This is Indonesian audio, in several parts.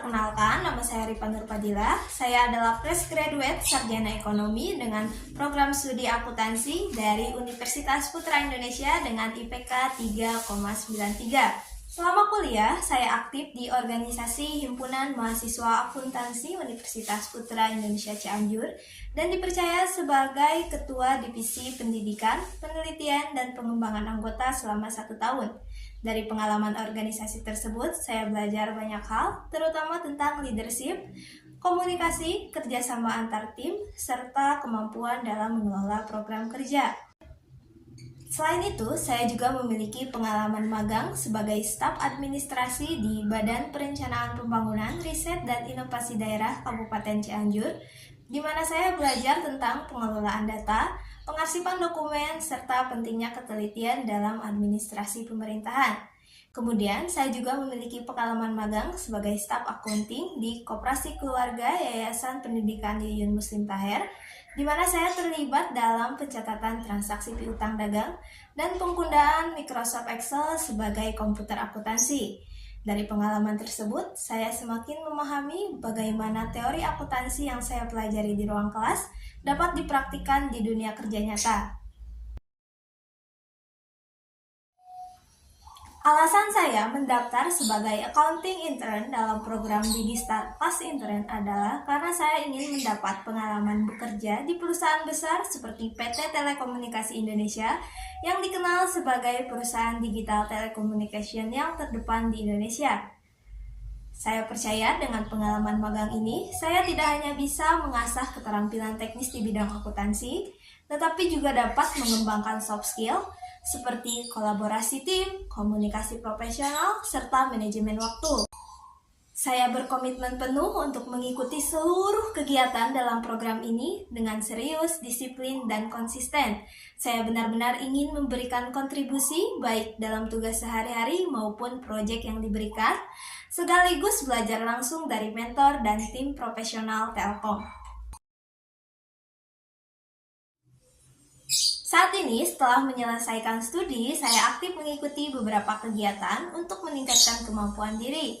Perkenalkan, nama saya Ripa Nurpadila. Saya adalah fresh graduate sarjana ekonomi dengan program studi akuntansi dari Universitas Putra Indonesia dengan IPK 3,93. Selama kuliah, saya aktif di organisasi Himpunan Mahasiswa Akuntansi Universitas Putra Indonesia Cianjur dan dipercaya sebagai Ketua Divisi Pendidikan, Penelitian, dan Pengembangan Anggota selama 1 tahun. Dari pengalaman organisasi tersebut, saya belajar banyak hal, terutama tentang leadership, komunikasi, kerjasama antar tim, serta kemampuan dalam mengelola program kerja. Selain itu, saya juga memiliki pengalaman magang sebagai staf administrasi di Badan Perencanaan Pembangunan, Riset, dan Inovasi Daerah Kabupaten Cianjur, di mana saya belajar tentang pengelolaan data, pengarsipan dokumen, serta pentingnya ketelitian dalam administrasi pemerintahan. Kemudian, saya juga memiliki pengalaman magang sebagai staf accounting di Koperasi Keluarga Yayasan Pendidikan Yuyun Muslim Taher, di mana saya terlibat dalam pencatatan transaksi piutang dagang dan penggunaan Microsoft Excel sebagai komputer akuntansi. Dari pengalaman tersebut, saya semakin memahami bagaimana teori akuntansi yang saya pelajari di ruang kelas dapat dipraktikkan di dunia kerja nyata. Alasan saya mendaftar sebagai accounting intern dalam program Digistart Pas Intern adalah karena saya ingin mendapat pengalaman bekerja di perusahaan besar seperti PT Telekomunikasi Indonesia yang dikenal sebagai perusahaan digital telecommunication yang terdepan di Indonesia. Saya percaya dengan pengalaman magang ini, saya tidak hanya bisa mengasah keterampilan teknis di bidang akuntansi, tetapi juga dapat mengembangkan soft skill seperti kolaborasi tim, komunikasi profesional, serta manajemen waktu. Saya berkomitmen penuh untuk mengikuti seluruh kegiatan dalam program ini dengan serius, disiplin, dan konsisten. Saya benar-benar ingin memberikan kontribusi baik dalam tugas sehari-hari maupun proyek yang diberikan, sekaligus belajar langsung dari mentor dan tim profesional Telkom. Saat ini, setelah menyelesaikan studi, saya aktif mengikuti beberapa kegiatan untuk meningkatkan kemampuan diri.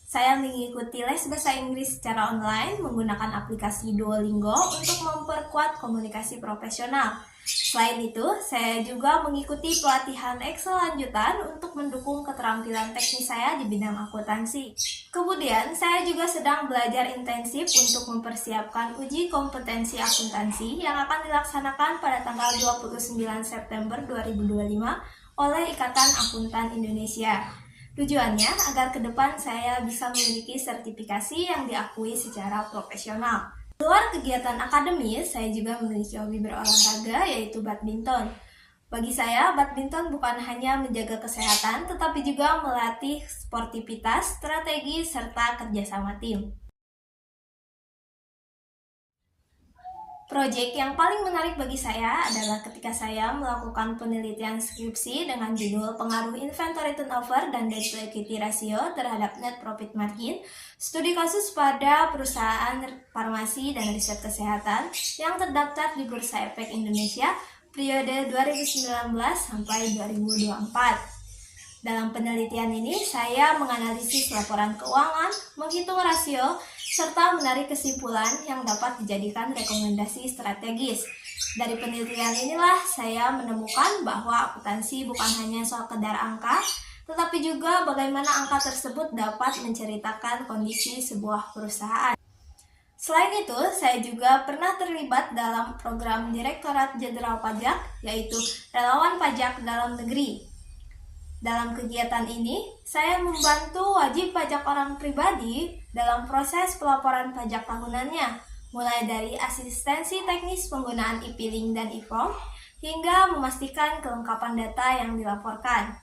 Saya mengikuti les bahasa Inggris secara online menggunakan aplikasi Duolingo untuk memperkuat komunikasi profesional. Selain itu, saya juga mengikuti pelatihan Excel lanjutan untuk mendukung keterampilan teknis saya di bidang akuntansi. Kemudian, saya juga sedang belajar intensif untuk mempersiapkan uji kompetensi akuntansi yang akan dilaksanakan pada tanggal 29 September 2025 oleh Ikatan Akuntan Indonesia. Tujuannya agar ke depan saya bisa memiliki sertifikasi yang diakui secara profesional. Luar kegiatan akademis, saya juga memiliki hobi berolahraga yaitu badminton. Bagi saya, badminton bukan hanya menjaga kesehatan, tetapi juga melatih sportivitas, strategi, serta kerjasama tim. Proyek yang paling menarik bagi saya adalah ketika saya melakukan penelitian skripsi dengan judul Pengaruh Inventory Turnover dan Debt to Equity Ratio terhadap Net Profit Margin, studi kasus pada perusahaan farmasi dan riset kesehatan yang terdaftar di Bursa Efek Indonesia periode 2019 sampai 2024. Dalam penelitian ini, saya menganalisis laporan keuangan, menghitung rasio, serta menarik kesimpulan yang dapat dijadikan rekomendasi strategis. Dari penelitian inilah saya menemukan bahwa akuntansi bukan hanya sekedar angka, tetapi juga bagaimana angka tersebut dapat menceritakan kondisi sebuah perusahaan. Selain itu, saya juga pernah terlibat dalam program Direktorat Jenderal Pajak, yaitu Relawan Pajak Dalam Negeri. Dalam kegiatan ini, saya membantu wajib pajak orang pribadi dalam proses pelaporan pajak tahunannya, mulai dari asistensi teknis penggunaan e-filing dan e-form, hingga memastikan kelengkapan data yang dilaporkan.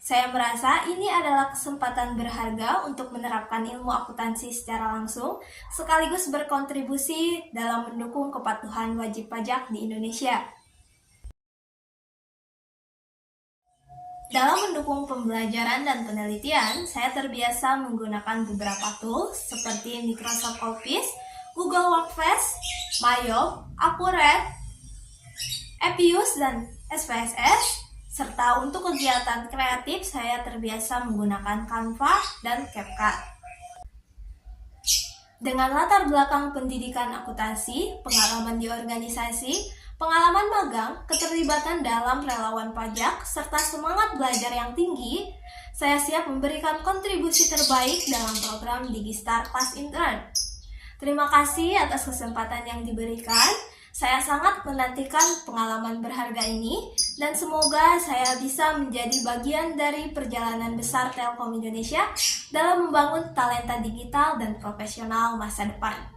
Saya merasa ini adalah kesempatan berharga untuk menerapkan ilmu akuntansi secara langsung, sekaligus berkontribusi dalam mendukung kepatuhan wajib pajak di Indonesia. Dalam mendukung pembelajaran dan penelitian, saya terbiasa menggunakan beberapa tools seperti Microsoft Office, Google Workspace, Mayo, Accurate, Appius, dan SPSS. Serta untuk kegiatan kreatif, saya terbiasa menggunakan Canva dan CapCut. Dengan latar belakang pendidikan akuntansi, pengalaman di organisasi, pengalaman magang, keterlibatan dalam relawan pajak, serta semangat belajar yang tinggi, saya siap memberikan kontribusi terbaik dalam program Digistar Class Intern. Terima kasih atas kesempatan yang diberikan. Saya sangat menantikan pengalaman berharga ini dan semoga saya bisa menjadi bagian dari perjalanan besar Telkom Indonesia dalam membangun talenta digital dan profesional masa depan.